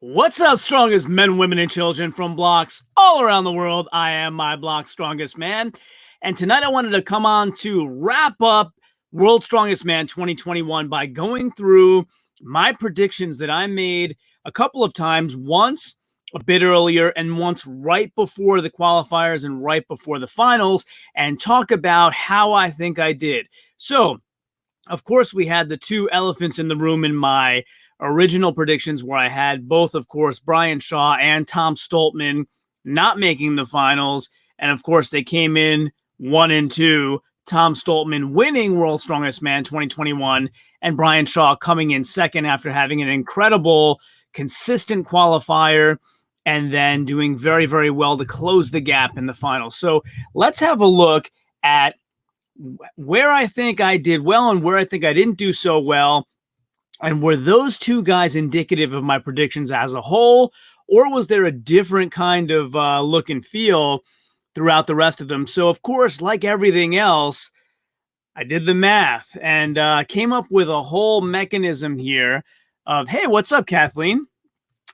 What's up, strongest men, women, and children from blocks all around the world? I am my block's strongest man. And tonight I wanted to come on to wrap up World's Strongest Man 2021 by going through my predictions that I made a couple of times, once a bit earlier and once right before the qualifiers and right before the finals, and talk about how I think I did. So, of course, we had the two elephants in the room in my original predictions, where I had both, of course, Brian Shaw and Tom Stoltman not making the finals. And of course, they came in 1 and 2. Tom Stoltman winning World's Strongest Man 2021, and Brian Shaw coming in second after having an incredible, consistent qualifier and then doing very, very well to close the gap in the finals. So let's have a look at where I think I did well and where I think I didn't do so well. And were those two guys indicative of my predictions as a whole, or was there a different kind of look and feel throughout the rest of them? So, of course, like everything else, I did the math and came up with a whole mechanism here of, hey, what's up, Kathleen?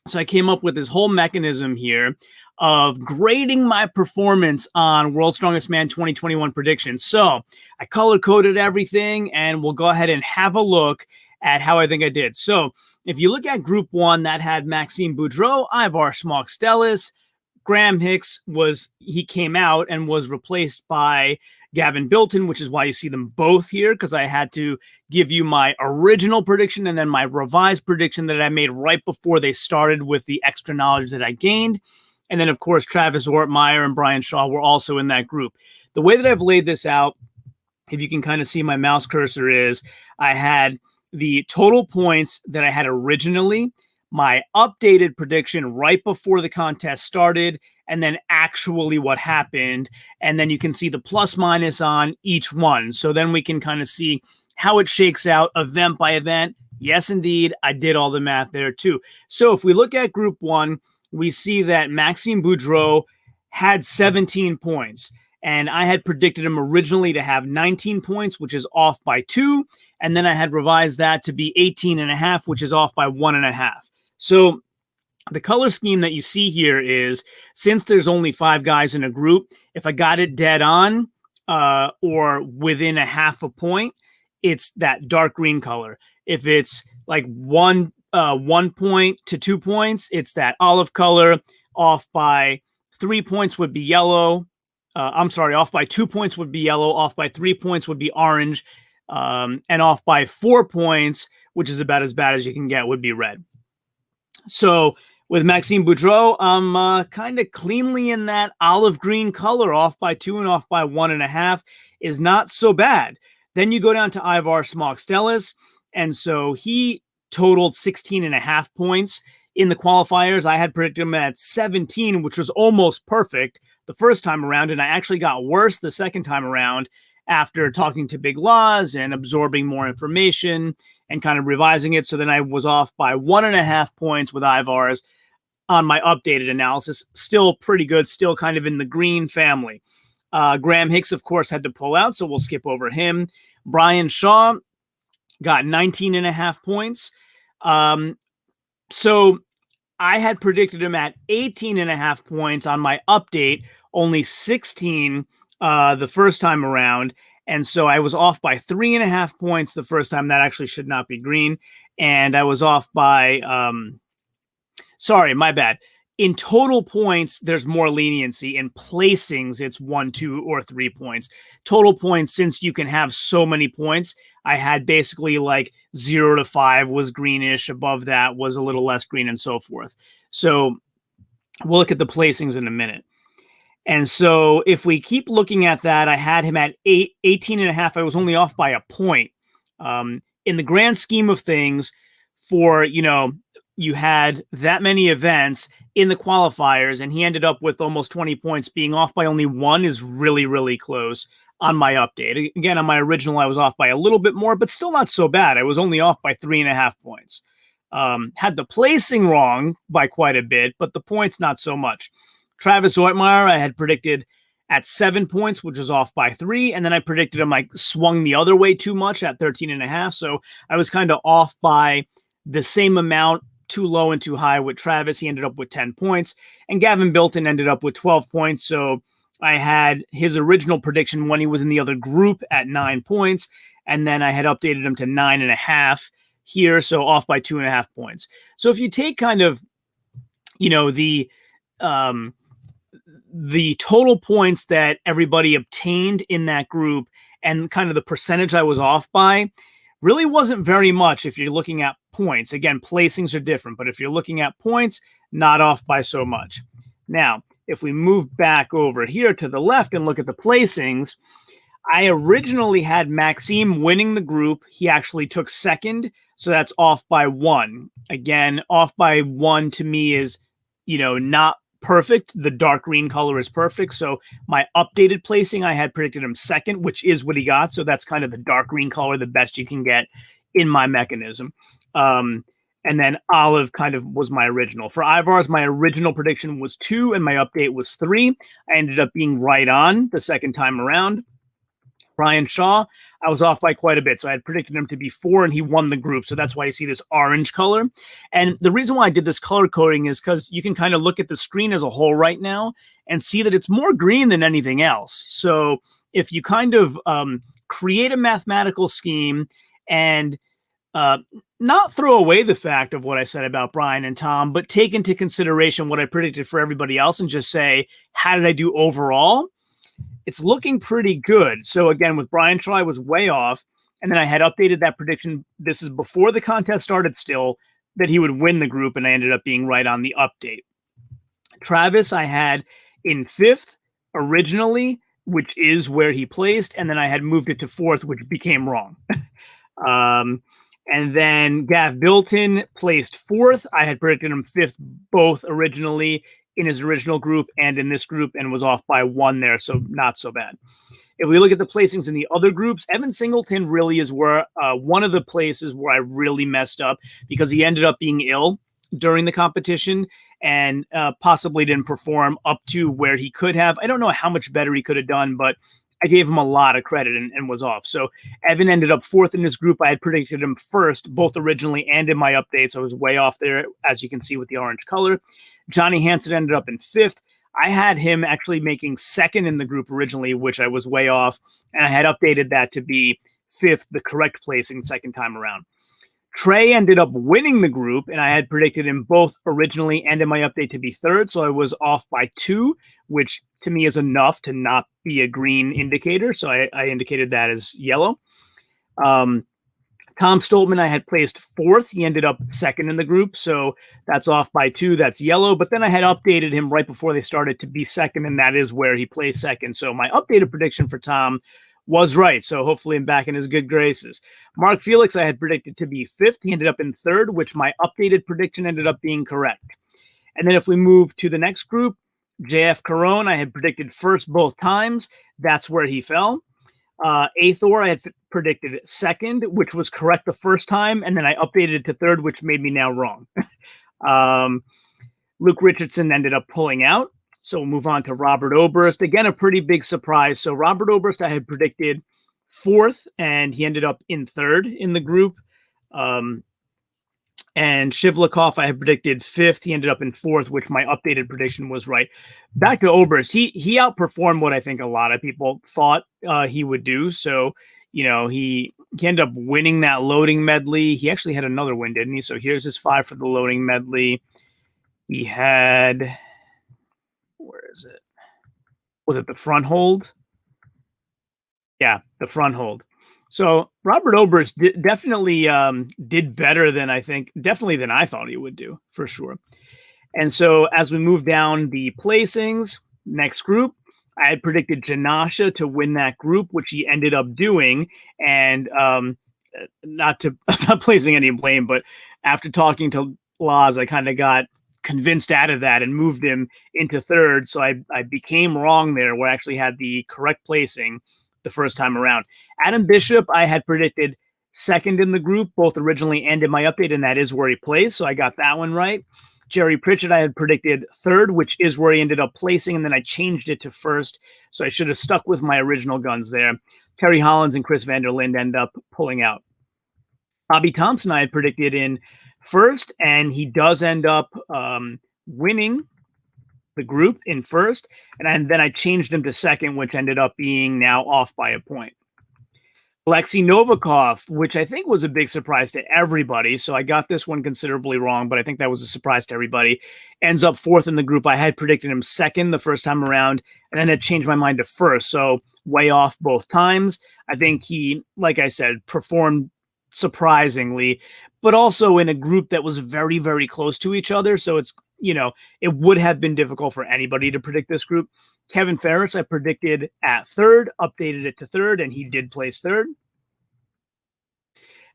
So I came up with this whole mechanism here of grading my performance on World's Strongest Man 2021 predictions. So I color-coded everything, and we'll go ahead and have a look at how I think I did. So if you look at Group 1, that had Maxime Boudreau, Ivar Schmalk-Stellis. Graham Hicks he came out and was replaced by Gavin Bilton, which is why you see them both here, because I had to give you my original prediction and then my revised prediction that I made right before they started with the extra knowledge that I gained. And then, of course, Travis Ortmeyer and Brian Shaw were also in that group. The way that I've laid this out, if you can kind of see my mouse cursor, is I had the total points that I had originally, my updated prediction right before the contest started, and then actually what happened. And then you can see the plus minus on each one. So then we can kind of see how it shakes out event by event. Yes, indeed, I did all the math there too. So if we look at Group 1, we see that Maxime Boudreau had 17 points. And I had predicted him originally to have 19 points, which is off by 2. And then I had revised that to be 18.5, which is off by 1.5. So the color scheme that you see here is, since there's only 5 guys in a group, if I got it dead on or within a half a point, it's that dark green color. If it's like 1 point to 2 points, it's that olive color. Off by 3 points would be yellow. Off by 2 points would be yellow. Off by 3 points would be orange. And off by 4 points, which is about as bad as you can get, would be red. So with Maxime Boudreau, I'm kind of cleanly in that olive green color. Off by 2 and off by 1.5 is not so bad. Then you go down to Ivar Schmalk-Stellis, and so he totaled 16.5 points in the qualifiers. I had predicted him at 17, which was almost perfect the first time around, and I actually got worse the second time around after talking to Big Laws and absorbing more information and kind of revising it. So then I was off by 1.5 points with Ivar's on my updated analysis. Still pretty good, still kind of in the green family. Graham Hicks, of course, had to pull out, so we'll skip over him. Brian Shaw got 19.5 points. So I had predicted him at 18.5 points on my update, only 16 the first time around. And so I was off by 3.5 points the first time. That actually should not be green. And I was off by, sorry, my bad. In total points, there's more leniency. In placings, it's 1, 2, or 3 points. Total points, since you can have so many points, I had basically like 0 to 5 was greenish. Above that was a little less green, and so forth. So we'll look at the placings in a minute. And so if we keep looking at that, I had him at 18.5. I was only off by a point. In the grand scheme of things, for, you had that many events in the qualifiers, and he ended up with almost 20 points. Being off by only 1 is really, really close on my update. Again, on my original, I was off by a little bit more, but still not so bad. I was only off by 3.5 points. Had the placing wrong by quite a bit, but the points not so much. Travis Ortmeyer, I had predicted at 7 points, which was off by 3. And then I predicted him swung the other way too much at 13.5. So I was kind of off by the same amount too low and too high with Travis. He ended up with 10 points, and Gavin Bilton ended up with 12 points. So I had his original prediction when he was in the other group at 9 points, and then I had updated him to 9.5 here, so off by 2.5 points. So if you take kind of, the total points that everybody obtained in that group and kind of the percentage I was off by, really wasn't very much if you're looking at points. Again, placings are different, but if you're looking at points, not off by so much. Now, if we move back over here to the left and look at the placings, I originally had Maxime winning the group. He actually took second, so that's off by 1. Again, off by 1 to me is, not perfect. The dark green color is perfect. So my updated placing, I had predicted him second, which is what he got. So that's kind of the dark green color, the best you can get in my mechanism. And then olive kind of was my original. For Ivar's, my original prediction was 2 and my update was 3. I ended up being right on the second time around. Brian Shaw, I was off by quite a bit. So I had predicted him to be 4 and he won the group. So that's why you see this orange color. And the reason why I did this color coding is because you can kind of look at the screen as a whole right now and see that it's more green than anything else. So if you kind of create a mathematical scheme and not throw away the fact of what I said about Brian and Tom, but take into consideration what I predicted for everybody else and just say, how did I do overall? It's looking pretty good. So again, with Brian Shaw, I was way off. And then I had updated that prediction. This is before the contest started still, that he would win the group. And I ended up being right on the update. Travis, I had in 5th originally, which is where he placed. And then I had moved it to 4th, which became wrong. And then Gav Bilton placed 4th. I had predicted him 5th, both originally in his original group and in this group, and was off by 1 there, so not so bad. If we look at the placings in the other groups, Evan Singleton really is where one of the places where I really messed up because he ended up being ill during the competition and possibly didn't perform up to where he could have. I don't know how much better he could have done, but I gave him a lot of credit and was off. So Evan ended up 4th in this group. I had predicted him 1st, both originally and in my update. So I was way off there, as you can see with the orange color. Johnny Hansen ended up in 5th. I had him actually making 2nd in the group originally, which I was way off. And I had updated that to be 5th, the correct placing second time around. Trey ended up winning the group, and I had predicted him both originally and in my update to be 3rd. So I was off by 2, which to me is enough to not be a green indicator. So I indicated that as yellow. Tom Stoltman, I had placed 4th. He ended up 2nd in the group. So that's off by 2. That's yellow. But then I had updated him right before they started to be 2nd, and that is where he placed 2nd. So my updated prediction for Tom was right. So hopefully I'm back in his good graces. Mark Felix, I had predicted to be 5th. He ended up in 3rd, which my updated prediction ended up being correct. And then if we move to the next group, JF Caron, I had predicted 1st both times. That's where he fell. Athor, I had predicted 2nd, which was correct the first time. And then I updated it to 3rd, which made me now wrong. Luke Richardson ended up pulling out. So we'll move on to Robert Oberst. Again, a pretty big surprise. So Robert Oberst, I had predicted 4th, and he ended up in 3rd in the group. And Shivlikov, I had predicted 5th. He ended up in 4th, which my updated prediction was right. Back to Oberst. He outperformed what I think a lot of people thought he would do. So, he ended up winning that loading medley. He actually had another win, didn't he? So here's his 5 for the loading medley. He had... Where is it? Was it the front hold? Yeah, the front hold. So Robert Oberst definitely did better than I thought he would do, for sure. And so as we move down the placings, next group, I had predicted Janasha to win that group, which he ended up doing. And not placing any blame, but after talking to Laz, I kind of got convinced out of that and moved him into 3rd. So I became wrong there, where I actually had the correct placing the first time around. Adam Bishop, I had predicted 2nd in the group, both originally and in my update, and that is where he plays. So I got that one right. Jerry Pritchett, I had predicted 3rd, which is where he ended up placing, and then I changed it to 1st. So I should have stuck with my original guns there. Terry Hollins and Chris Vanderlind end up pulling out. Bobby Thompson, I had predicted in first, and he does end up winning the group in first, and then I changed him to second, which ended up being now off by a point. Alexei Novikov, which I think was a big surprise to everybody. So I got this one considerably wrong, but I think that was a surprise to everybody. Ends up fourth in the group. I had predicted him second the first time around, and then had changed my mind to first. So way off both times. I think he, like I said, performed surprisingly, but also in a group that was very, very close to each other. So it's, it would have been difficult for anybody to predict this group. Kevin Ferris, I predicted at third, updated it to third, and he did place third.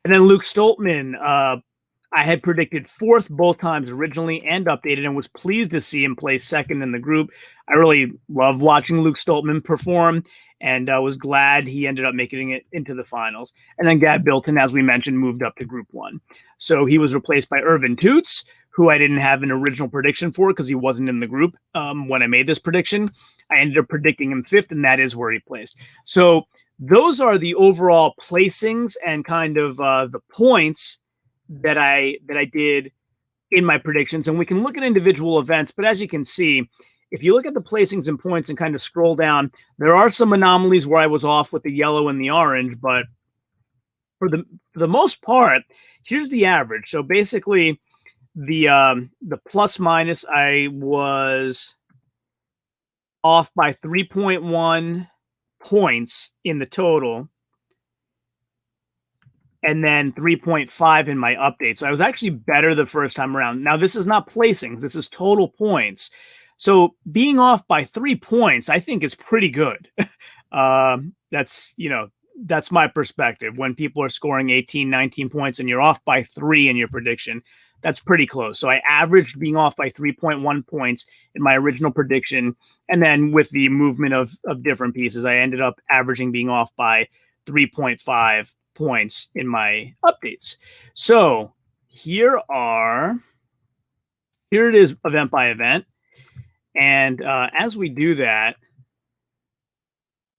And then Luke Stoltman, I had predicted fourth both times originally and updated, and was pleased to see him place second in the group. I really love watching Luke Stoltman perform, and I was glad he ended up making it into the finals. And then Gab Bilton, as we mentioned, moved up to Group 1. So he was replaced by Irvin Toots, who I didn't have an original prediction for because he wasn't in the group when I made this prediction. I ended up predicting him fifth, and that is where he placed. So those are the overall placings and kind of the points that I did in my predictions. And we can look at individual events, but as you can see, if you look at the placings and points and kind of scroll down, there are some anomalies where I was off with the yellow and the orange, but for the most part, here's the average. So basically, the plus minus, I was off by 3.1 points in the total, and then 3.5 in my update. So I was actually better the first time around. Now, this is not placings. This is total points. So being off by 3 points, I think, is pretty good. That's my perspective. When people are scoring 18, 19 points and you're off by 3 in your prediction, that's pretty close. So I averaged being off by 3.1 points in my original prediction. And then with the movement of different pieces, I ended up averaging being off by 3.5 points in my updates. So here it is event by event. And as we do that,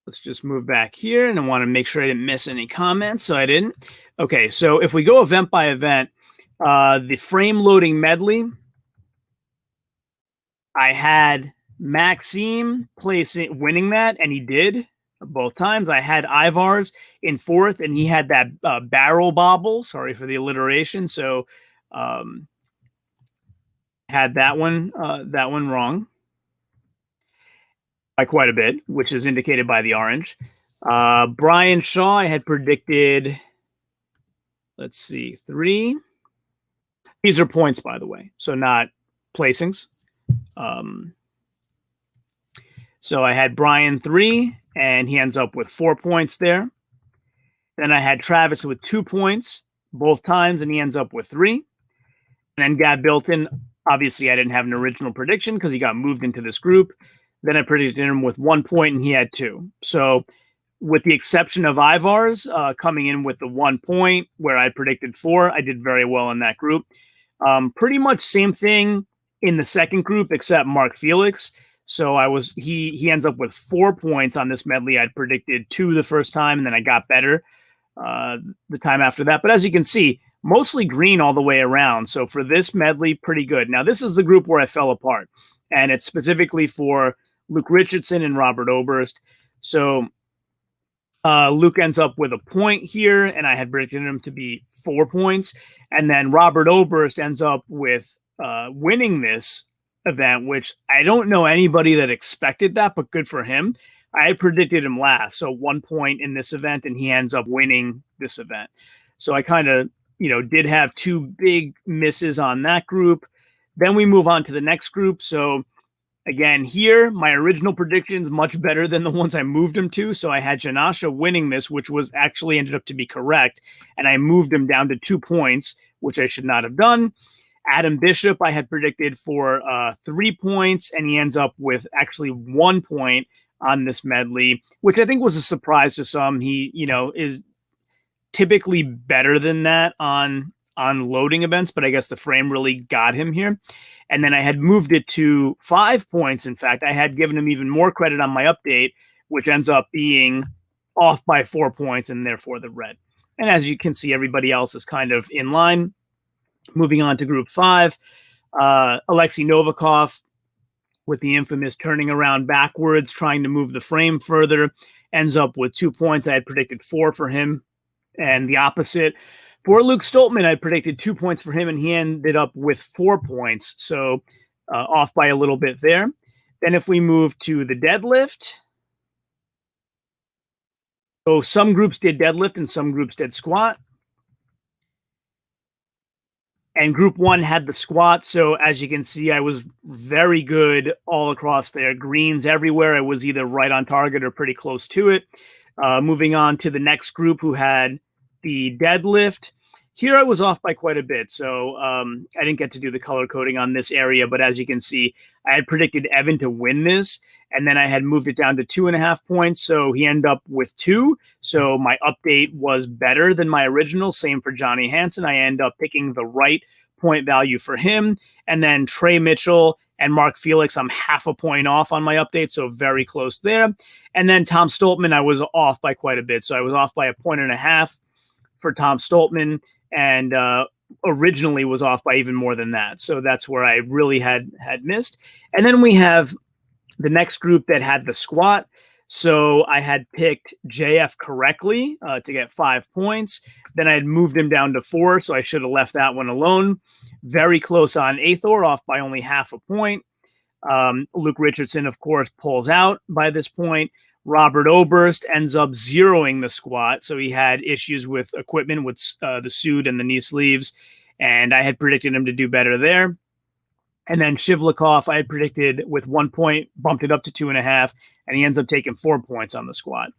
let's just move back here, and I want to make sure I didn't miss any comments. So I didn't. Okay, so if we go event by event, the frame loading medley, I had Maxime winning that, and he did both times. I had Ivar's in fourth, and he had that barrel bobble. Sorry for the alliteration. So had that one wrong by quite a bit, which is indicated by the orange. Brian Shaw, I had predicted, let's see, 3. These are points, by the way, so not placings. So I had Brian 3, and he ends up with 4 points there. Then I had Travis with 2 points both times, and he ends up with 3. And then Gab Bilton, obviously I didn't have an original prediction because he got moved into this group. Then I predicted him with 1 point, and he had 2. So with the exception of Ivar's coming in with the 1 point where I predicted 4, I did very well in that group. Pretty much same thing in the second group, except Mark Felix. So he ends up with 4 points on this medley. I'd predicted 2 the first time, and then I got better the time after that. But as you can see, mostly green all the way around. So for this medley, pretty good. Now, this is the group where I fell apart, and it's specifically for Luke Richardson and Robert Oberst. So Luke ends up with a point here, and I had predicted him to be 4 points. And then Robert Oberst ends up with winning this event, which I don't know anybody that expected that, but good for him. I had predicted him last, so 1 point in this event, and he ends up winning this event. So I kind of, did have 2 big misses on that group. Then we move on to the next group. So again, here, my original prediction is much better than the ones I moved him to. So I had Janasha winning this, which was actually ended up to be correct. And I moved him down to 2 points, which I should not have done. Adam Bishop, I had predicted for 3 points, and he ends up with actually 1 point on this medley, which I think was a surprise to some. He, is typically better than that on loading events, but I guess the frame really got him here. And then I had moved it to 5 points. In fact, I had given him even more credit on my update, which ends up being off by 4 points, and therefore the red. And as you can see, everybody else is kind of in line. Moving on to Group 5, Alexei Novikov, with the infamous turning around backwards, trying to move the frame further, ends up with 2 points. I had predicted 4 for him, and the opposite. For Luke Stoltman, I predicted 2 points for him, and he ended up with 4 points. So off by a little bit there. Then if we move to the deadlift, so some groups did deadlift and some groups did squat. And group 1 had the squat. So as you can see, I was very good all across there. Greens everywhere. I was either right on target or pretty close to it. Moving on to the next group who had the deadlift. Here I was off by quite a bit. So I didn't get to do the color coding on this area. But as you can see, I had predicted Evan to win this. And then I had moved it down to 2.5 points. So he ended up with 2. So my update was better than my original. Same for Johnny Hansen. I end up picking the right point value for him. And then Trey Mitchell and Mark Felix, I'm 0.5 point off on my update. So very close there. And then Tom Stoltman, I was off by quite a bit. So I was off by 1.5 points for Tom Stoltman. And originally was off by even more than that. So that's where I really had missed. And then we have the next group that had the squat. So I had picked JF correctly to get 5 points. Then I had moved him down to 4, so I should have left that one alone. Very close on Athor, off by only 0.5 point. Luke Richardson, of course, pulls out by this point. Robert Oberst ends up zeroing the squat. So he had issues with equipment with the suit and the knee sleeves. And I had predicted him to do better there. And then Shivlikov, I had predicted with 1 point, bumped it up to 2.5, and he ends up taking 4 points on the squat.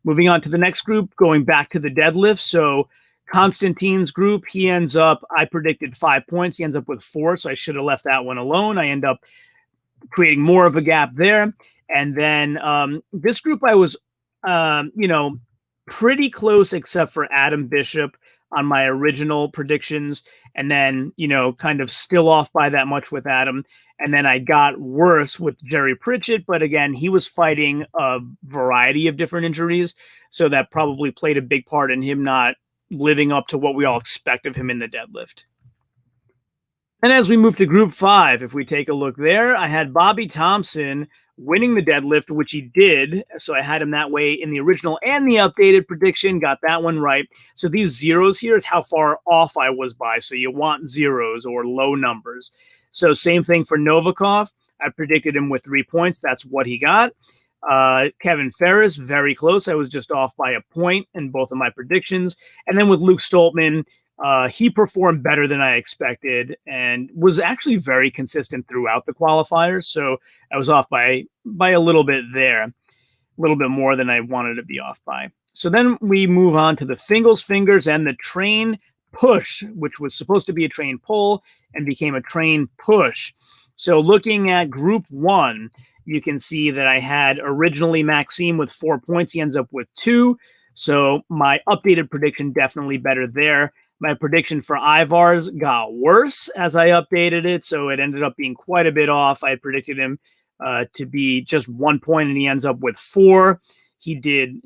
Moving on to the next group, going back to the deadlift. So Konstantine's group, he ends up, I predicted 5 points. He ends up with 4, so I should have left that one alone. I end up creating more of a gap there. And then this group, I was, pretty close except for Adam Bishop on my original predictions. And then, kind of still off by that much with Adam. And then I got worse with Jerry Pritchett. But again, he was fighting a variety of different injuries. So that probably played a big part in him not living up to what we all expect of him in the deadlift. And as we move to Group 5, if we take a look there, I had Bobby Thompson winning the deadlift, which he did. So I had him that way in the original and the updated prediction, got that one right. So these zeros here is how far off I was by. So you want zeros or low numbers. So same thing for Novikov. I predicted him with 3 points. That's what he got. Kevin Ferris, very close. I was just off by 1 point in both of my predictions. And then with Luke Stoltman, he performed better than I expected and was actually very consistent throughout the qualifiers. So I was off by a little bit there, a little bit more than I wanted to be off by. So then we move on to the Fingles Fingers and the train push, which was supposed to be a train pull and became a train push. So looking at Group 1, you can see that I had originally Maxime with 4 points. He ends up with 2. So my updated prediction definitely better there. My prediction for Ivar's got worse as I updated it, so it ended up being quite a bit off. I predicted him to be just 1 point, and he ends up with 4. He did,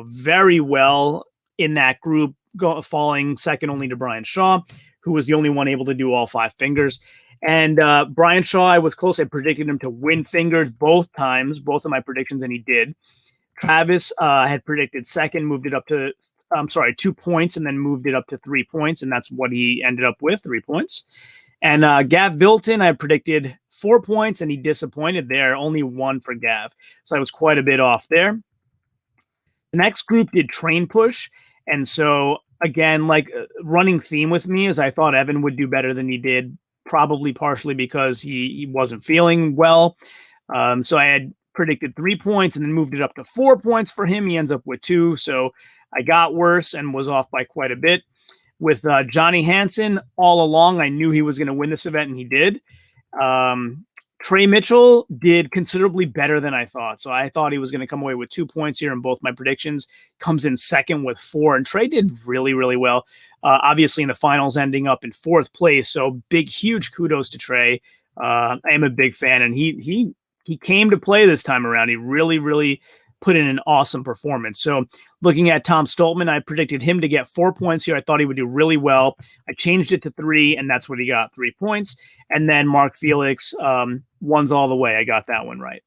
very well in that group, falling second only to Brian Shaw, who was the only one able to do all 5 fingers. And Brian Shaw, I was close. I predicted him to win fingers both times, both of my predictions, and he did. Travis had predicted second, moved it up to 2 points, and then moved it up to 3 points, and that's what he ended up with, 3 points. And Gav Bilton, I predicted 4 points, and he disappointed there, only 1 for Gav. So I was quite a bit off there. The next group did train push, and so again, like running theme with me is I thought Evan would do better than he did, probably partially because he wasn't feeling well. So I had predicted 3 points and then moved it up to 4 points for him. He ends up with 2, so I got worse and was off by quite a bit. With Johnny Hansen, all along, I knew he was going to win this event, and he did. Trey Mitchell did considerably better than I thought. So I thought he was going to come away with 2 points here in both my predictions. Comes in second with 4, and Trey did really, really well. Obviously, in the finals, ending up in 4th place. So big, huge kudos to Trey. I am a big fan, and he came to play this time around. He really, really put in an awesome performance. So looking at Tom Stoltman, I predicted him to get 4 points here. I thought he would do really well. I changed it to 3, and that's what he got, 3 points. And then Mark Felix, ones all the way. I got that one right.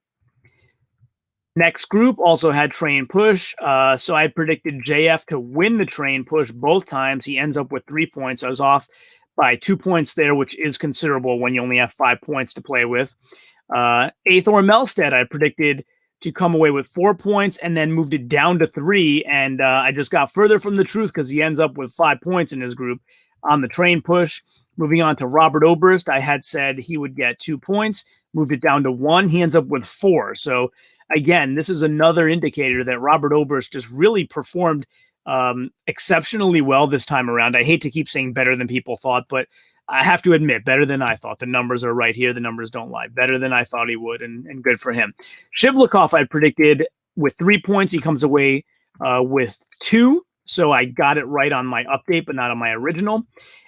Next group also had train push. So I predicted JF to win the train push both times. He ends up with 3 points. I was off by 2 points there, which is considerable when you only have 5 points to play with. Athor Melstead, I predicted to come away with 4 points and then moved it down to 3. And I just got further from the truth because he ends up with 5 points in his group on the train push. Moving on to Robert Oberst, I had said he would get 2 points, moved it down to 1. He ends up with 4. So again, this is another indicator that Robert Oberst just really performed exceptionally well this time around. I hate to keep saying better than people thought, but I have to admit, better than I thought. The numbers are right here. The numbers don't lie. Better than I thought he would, and good for him. Shivlikov, I predicted with 3 points. He comes away with 2. So I got it right on my update, but not on my original.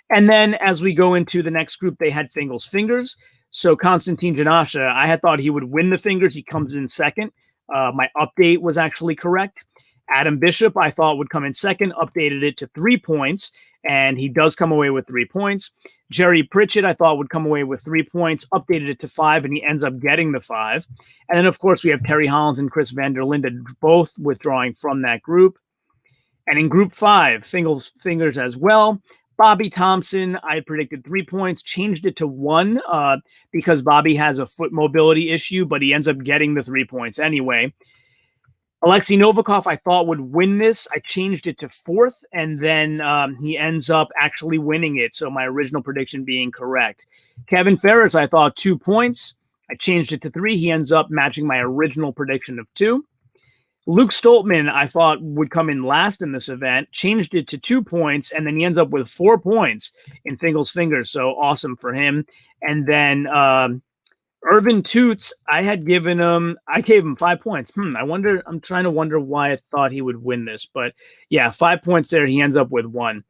And then as we go into the next group, they had Fingal's Fingers. So Konstantin Janasha, I had thought he would win the Fingers. He comes in second. My update was actually correct. Adam Bishop, I thought would come in second, updated it to 3 points, and he does come away with 3 points. Jerry Pritchett, I thought would come away with 3 points, updated it to 5, and he ends up getting the 5. And then, of course, we have Terry Hollins and Chris Van der Linde both withdrawing from that group. And in group 5, Fingal's Fingers as well. Bobby Thompson, I predicted 3 points, changed it to 1 because Bobby has a foot mobility issue, but he ends up getting the 3 points anyway. Alexei Novikov, I thought would win this. I changed it to 4th, and then he ends up actually winning it. So my original prediction being correct. Kevin Ferris, I thought 2 points. I changed it to 3. He ends up matching my original prediction of 2. Luke Stoltman, I thought would come in last in this event, changed it to 2 points, and then he ends up with 4 points in Fingal's Fingers. So awesome for him. And then Irvin Toots, I gave him 5 points. I'm trying to wonder why I thought he would win this, but yeah, 5 points there. He ends up with 1.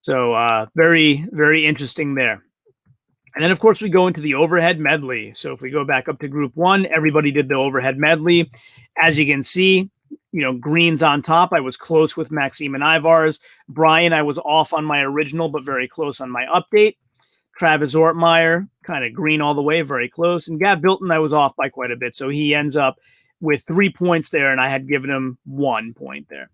So very, very interesting there. And then, of course, we go into the overhead medley. So if we go back up to group 1, everybody did the overhead medley. As you can see, green's on top. I was close with Maxime and Ivars. Brian, I was off on my original, but very close on my update. Travis Ortmeyer, kind of green all the way, very close. And Gav Bilton, I was off by quite a bit. So he ends up with 3 points there, and I had given him 1 point there.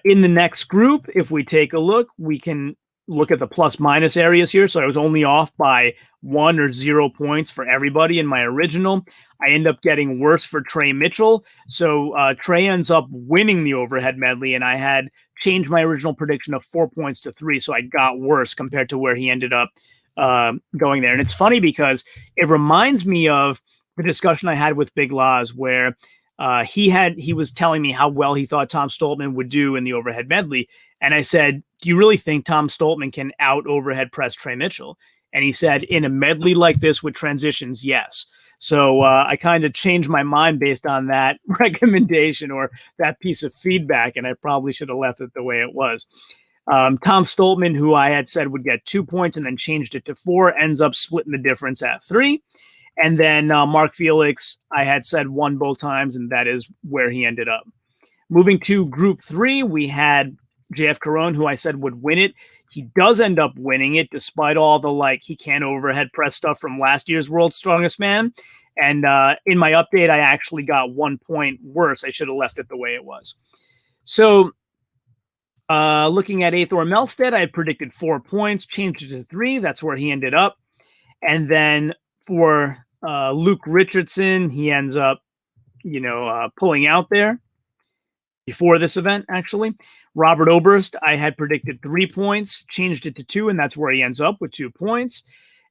In the next group, if we take a look, we can look at the plus minus areas here. So I was only off by 1 or 0 points for everybody in my original. I end up getting worse for Trey Mitchell. So Trey ends up winning the overhead medley, and I had changed my original prediction of 4 points to 3. So I got worse compared to where he ended up going there. And it's funny because it reminds me of the discussion I had with Big Laz where he was telling me how well he thought Tom Stoltman would do in the overhead medley. And I said, do you really think Tom Stoltman can out overhead press Trey Mitchell? And he said, in a medley like this with transitions, yes. So I kind of changed my mind based on that recommendation or that piece of feedback, and I probably should have left it the way it was. Tom Stoltman, who I had said would get 2 points and then changed it to 4, ends up splitting the difference at 3. And then Mark Felix, I had said 1 both times, and that is where he ended up. Moving to group 3, we had JF Caron, who I said would win it. He does end up winning it despite all the he can't overhead press stuff from last year's World's Strongest Man. And in my update, I actually got 1 point worse. I should have left it the way it was. So looking at Athor Melstead, I predicted 4 points, changed it to 3. That's where he ended up. And then for Luke Richardson, he ends up, pulling out there before this event, actually. Robert Oberst, I had predicted 3 points, changed it to 2, and that's where he ends up with 2 points.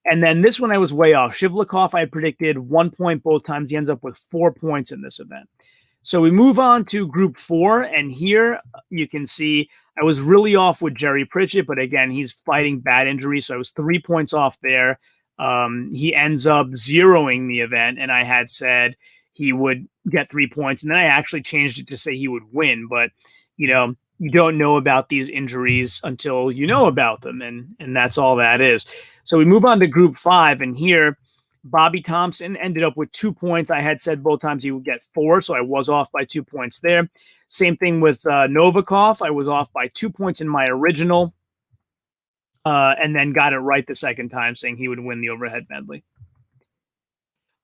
And then this one I was way off. Shivlikov, I predicted 1 point both times. He ends up with 4 points in this event. So we move on to group 4, and here you can see I was really off with Jerry Pritchett, but again, he's fighting bad injuries, so I was 3 points off there. He ends up zeroing the event, and I had said he would get 3 points, and then I actually changed it to say he would win, but you don't know about these injuries until you know about them, and that's all that is. So we move on to group 5, and here Bobby Thompson ended up with 2 points. I had said both times he would get 4, so I was off by 2 points there. Same thing with Novikov. I was off by 2 points in my original, and then got it right the second time, saying he would win the overhead medley.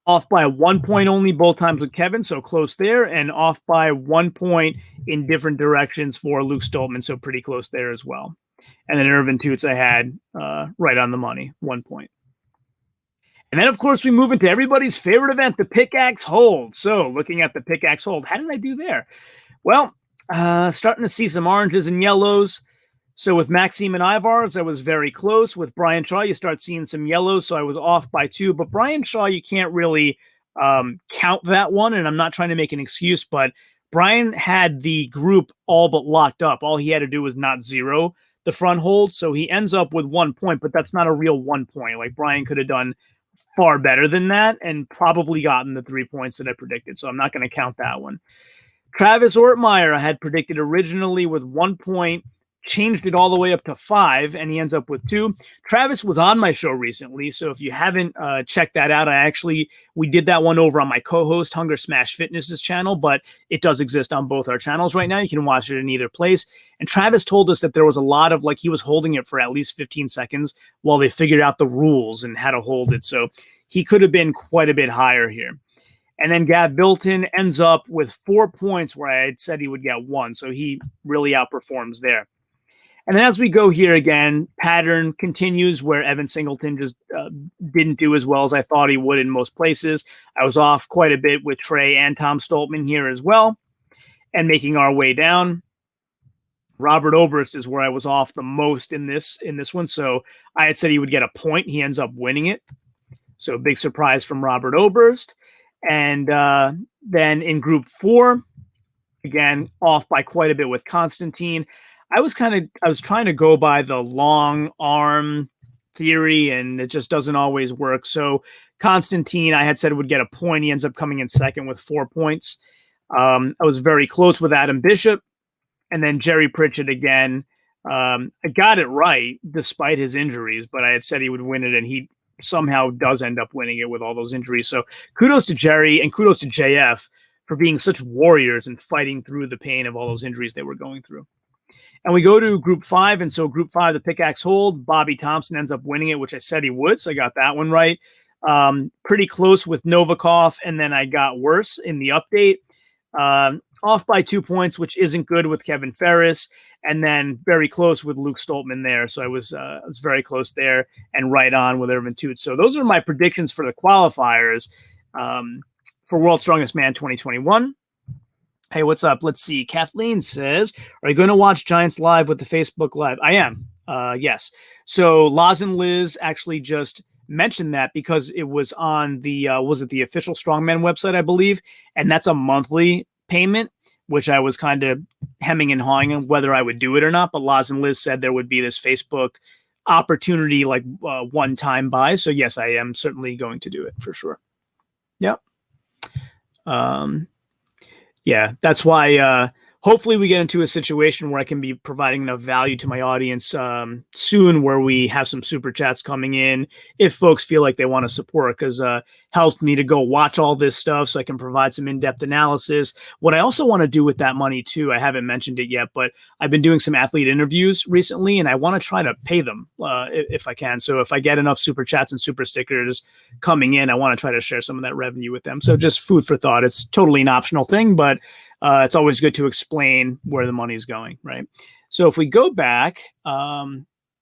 Off by 1 point only both times with Kevin, so close there, and off by 1 point in different directions for Luke Stoltman, so pretty close there as well. And then Irvin Toots I had right on the money, 1 point. And then, of course, we move into everybody's favorite event, the Pickaxe Hold. So looking at the Pickaxe Hold, how did I do there? Well, starting to see some oranges and yellows. So with Maxime and Ivars, I was very close. With Brian Shaw, you start seeing some yellows, so I was off by 2. But Brian Shaw, you can't really count that one, and I'm not trying to make an excuse, but Brian had the group all but locked up. All he had to do was not zero the front hold, so he ends up with 1 point, but that's not a real 1 point. Like, Brian could have done far better than that and probably gotten the 3 points that I predicted, so I'm not going to count that one. Travis Ortmeyer I had predicted originally with 1 point, changed it all the way up to 5, and he ends up with 2. Travis was on my show recently, so if you haven't checked that out, we did that one over on my co-host Hunger Smash Fitness's channel, but it does exist on both our channels right now. You can watch it in either place. And Travis told us that there was a lot of, like, he was holding it for at least 15 seconds while they figured out the rules and how to hold it. So he could have been quite a bit higher here. And then Gav Bilton ends up with 4 points where I had said he would get 1. So he really outperforms there. And then as we go here again, pattern continues where Evan Singleton just didn't do as well as I thought he would in most places. I was off quite a bit with Trey and Tom Stoltman here as well. And making our way down, Robert Oberst is where I was off the most in this one. So I had said he would get a point. He ends up winning it. So big surprise from Robert Oberst. And then in group 4, again, off by quite a bit with Constantine. I was trying to go by the long arm theory, and it just doesn't always work. So Constantine, I had said would get a point. He ends up coming in second with 4 points. I was very close with Adam Bishop, and then Jerry Pritchett again. I got it right despite his injuries, but I had said he would win it, and he somehow does end up winning it with all those injuries. So kudos to Jerry and kudos to JF for being such warriors and fighting through the pain of all those injuries they were going through. And we go to group 5. And so group 5, the Pickaxe Hold, Bobby Thompson ends up winning it, which I said he would. So I got that one right. Pretty close with Novikov. And then I got worse in the update. Off by 2 points, which isn't good with Kevin Ferris. And then very close with Luke Stoltman there. So I was very close there and right on with Irvin Toots. So those are my predictions for the qualifiers for World's Strongest Man 2021. Hey, what's up? Let's see. Kathleen says, are you going to watch Giants live with the Facebook Live? I am. Yes. So Laz and Liz actually just mentioned that because it was on the, was it the official Strongman website, I believe? And that's a monthly payment, which I was kind of hemming and hawing on whether I would do it or not. But Laz and Liz said there would be this Facebook opportunity, like one-time buy. So yes, I am certainly going to do it for sure. Yep. Yeah, that's why hopefully we get into a situation where I can be providing enough value to my audience soon, where we have some super chats coming in if folks feel like they want to support, because helps me to go watch all this stuff so I can provide some in-depth analysis. What I also want to do with that money too, I haven't mentioned it yet, but I've been doing some athlete interviews recently and I want to try to pay them if I can. So if I get enough super chats and super stickers coming in, I want to try to share some of that revenue with them. So just food for thought. It's totally an optional thing, but it's always good to explain where the money is going, right? So if we go back,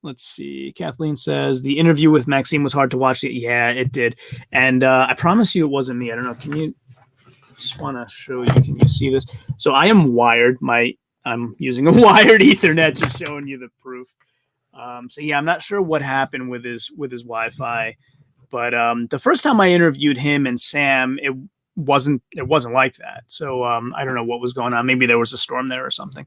let's see. Kathleen says the interview with Maxime was hard to watch. Yeah, it did. And I promise you it wasn't me. I don't know. Can you just want to show you? Can you see this? So I am wired. I'm using a wired Ethernet, just showing you the proof. So yeah, I'm not sure what happened with his Wi-Fi, but the first time I interviewed him and Sam, it wasn't like that. So I don't know what was going on. Maybe there was a storm there or something.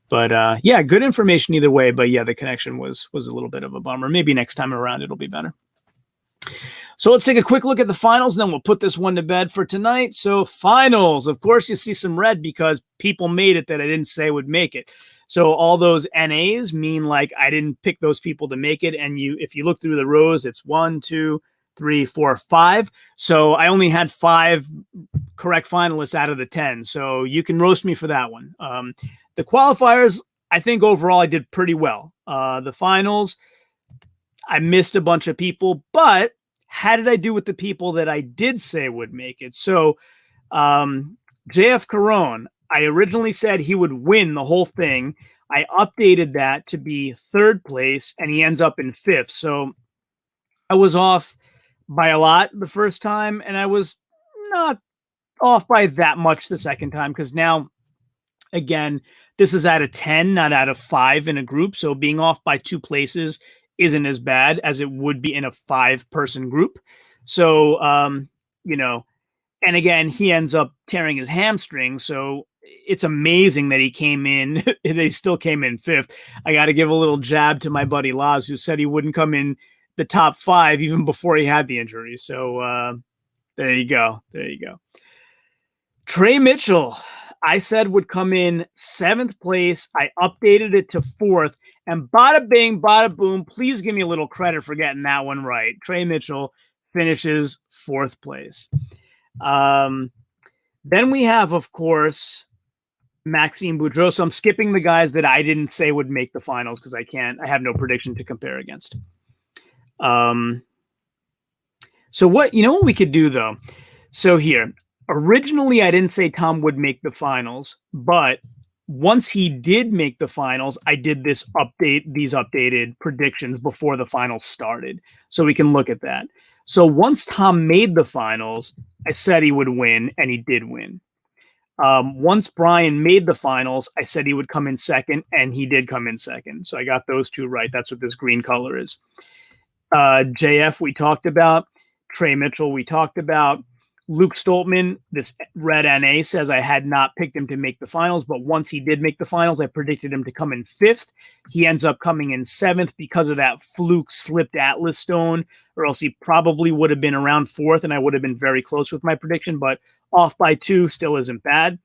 But yeah, good information either way. But yeah, the connection was a little bit of a bummer. Maybe next time around it'll be better. So let's take a quick look at the finals, and then we'll put this one to bed for tonight. So finals, of course, you see some red because people made it that I didn't say would make it. So all those NAs mean like I didn't pick those people to make it. And if you look through the rows, it's 1, 2, 3, 4, 5. So I only had 5 correct finalists out of the 10. So you can roast me for that one. The qualifiers, I think overall I did pretty well. The finals, I missed a bunch of people, but how did I do with the people that I did say would make it? So JF Caron, I originally said he would win the whole thing. I updated that to be 3rd place, and he ends up in 5th. So I was off by a lot the first time, and I was not off by that much the second time, because now, again, this is out of 10, not out of 5 in a group. So being off by 2 places isn't as bad as it would be in a 5-person group. So, you know, and again, he ends up tearing his hamstring. So it's amazing that he came in. They still came in 5th. I got to give a little jab to my buddy Laz, who said he wouldn't come in the top 5 even before he had the injury. So there you go. There you go. Trey Mitchell, I said would come in 7th place. I updated it to 4th, and bada bing, bada boom. Please give me a little credit for getting that one right. Trey Mitchell finishes 4th place. Then we have, of course, Maxime Boudreau. So I'm skipping the guys that I didn't say would make the finals because I have no prediction to compare against. So what we could do though? So here, originally I didn't say Tom would make the finals, but once he did make the finals, I did these updated predictions before the finals started. So we can look at that. So once Tom made the finals, I said he would win, and he did win. Once Brian made the finals, I said he would come in 2nd, and he did come in 2nd. So I got those 2 right. That's what this green color is. JF we talked about. Trey Mitchell we talked about. Luke Stoltman, this red NA, says I had not picked him to make the finals, but once he did make the finals, I predicted him to come in 5th. He ends up coming in 7th because of that fluke slipped Atlas stone, or else he probably would have been around 4th, and I would have been very close with my prediction, but off by 2 still isn't bad.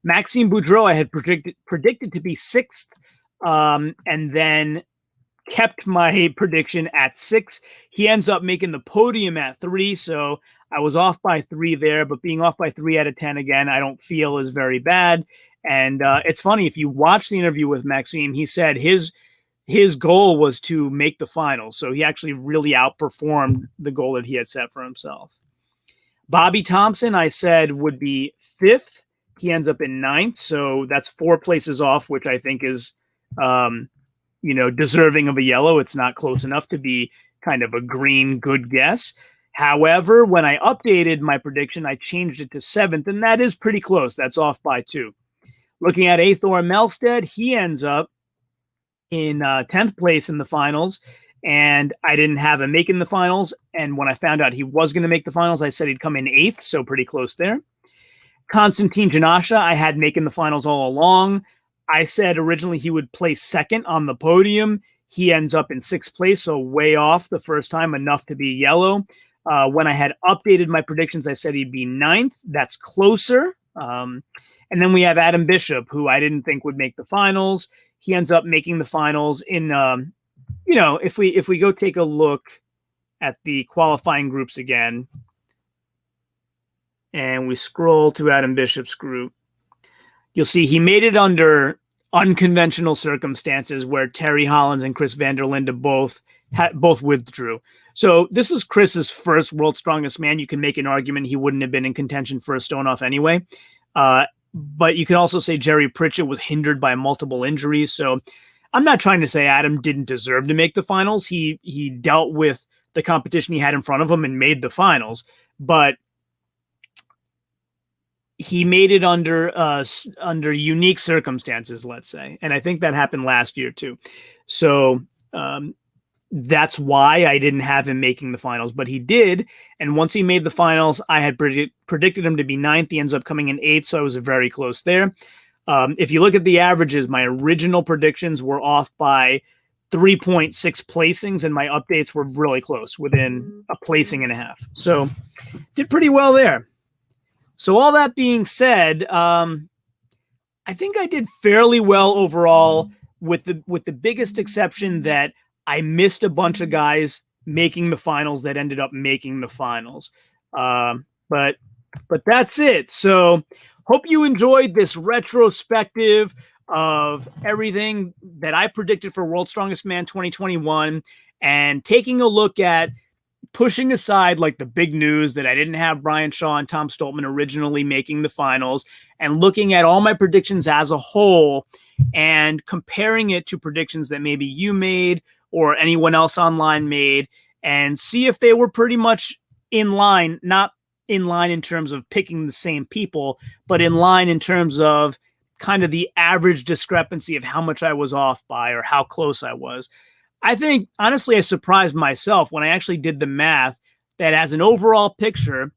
Maxime Boudreau, I had predicted to be 6th, and then kept my prediction at 6. He ends up making the podium at 3, so I was off by 3 there, but being off by 3 out of 10 again, I don't feel is very bad. And it's funny, if you watch the interview with Maxime, he said his goal was to make the finals. So he actually really outperformed the goal that he had set for himself. Bobby Thompson, I said would be 5th. He ends up in 9th. So that's 4 places off, which I think is, deserving of a yellow. It's not close enough to be kind of a green good guess. However, when I updated my prediction, I changed it to 7th, and that is pretty close. That's off by 2. Looking at Athor Melstead, he ends up in 10th place in the finals, and I didn't have him making the finals. And when I found out he was going to make the finals, I said he'd come in 8th, so pretty close there. Konstantin Janasha, I had making the finals all along. I said originally he would place 2nd on the podium. He ends up in 6th place, so way off the first time, enough to be yellow. When I had updated my predictions, I said he'd be 9th. That's closer. And then we have Adam Bishop, who I didn't think would make the finals. He ends up making the finals in, if we go take a look at the qualifying groups again, and we scroll to Adam Bishop's group, you'll see he made it under unconventional circumstances where Terry Hollins and Chris Van der Linde both withdrew. So this is Chris's first World's Strongest Man. You can make an argument he wouldn't have been in contention for a stone off anyway. But you can also say Jerry Pritchett was hindered by multiple injuries. So I'm not trying to say Adam didn't deserve to make the finals. He dealt with the competition he had in front of him and made the finals. But he made it under unique circumstances, let's say. And I think that happened last year too. So that's why I didn't have him making the finals, but he did. And once he made the finals, I had predicted him to be 9th. He ends up coming in 8th, so I was very close there. If you look at the averages, my original predictions were off by 3.6 placings, and my updates were really close, within a placing and a half. So did pretty well there. So all that being said, I think I did fairly well overall, with the biggest exception that I missed a bunch of guys making the finals that ended up making the finals. But that's it. So hope you enjoyed this retrospective of everything that I predicted for World's Strongest Man 2021 and taking a look at pushing aside like the big news that I didn't have Brian Shaw and Tom Stoltman originally making the finals, and looking at all my predictions as a whole and comparing it to predictions that maybe you made or anyone else online made, and see if they were pretty much in line, not in line in terms of picking the same people, but in line in terms of kind of the average discrepancy of how much I was off by or how close I was. I think, honestly, I surprised myself when I actually did the math that as an overall picture,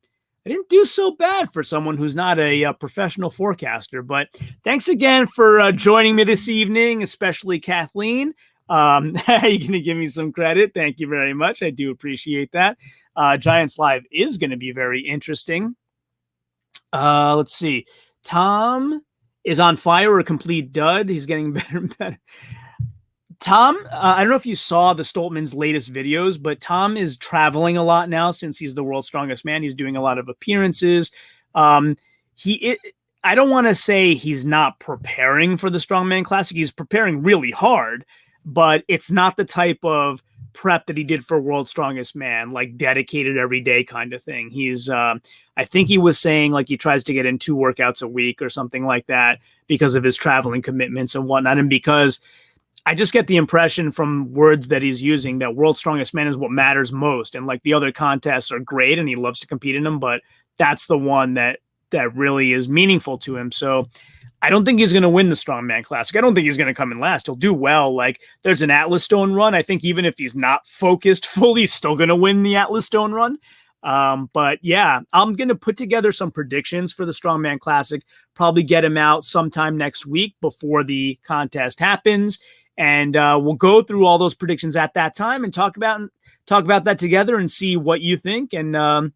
I didn't do so bad for someone who's not a professional forecaster. But thanks again for joining me this evening, especially Kathleen. You're going to give me some credit. Thank you very much. I do appreciate that. Giants Live is going to be very interesting. Let's see. Tom is on fire or a complete dud. He's getting better and better. Tom, I don't know if you saw the Stoltman's latest videos, but Tom is traveling a lot now since he's the world's strongest man. He's doing a lot of appearances. I don't want to say he's not preparing for the Strongman Classic. He's preparing really hard, but it's not the type of prep that he did for World's Strongest Man, like dedicated every day kind of thing. He's, I think he was saying like he tries to get in 2 workouts a week or something like that because of his traveling commitments and whatnot. And because I just get the impression from words that he's using that World's Strongest Man is what matters most. And like the other contests are great and he loves to compete in them, but that's the one that really is meaningful to him. So I don't think he's going to win the Strongman Classic. I don't think he's going to come in last. He'll do well. Like there's an Atlas Stone run. I think even if he's not focused fully, he's still going to win the Atlas Stone run. But yeah, I'm going to put together some predictions for the Strongman Classic, probably get him out sometime next week before the contest happens. And we'll go through all those predictions at that time and talk about that together and see what you think. And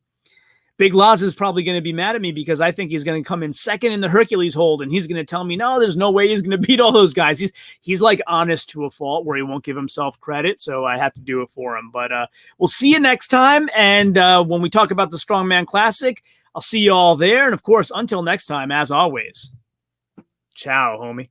Big Laz is probably going to be mad at me because I think he's going to come in second in the Hercules hold, and he's going to tell me, no, there's no way he's going to beat all those guys. He's like honest to a fault where he won't give himself credit, so I have to do it for him. But we'll see you next time, and when we talk about the Strongman Classic, I'll see you all there. And of course, until next time, as always, ciao, homie.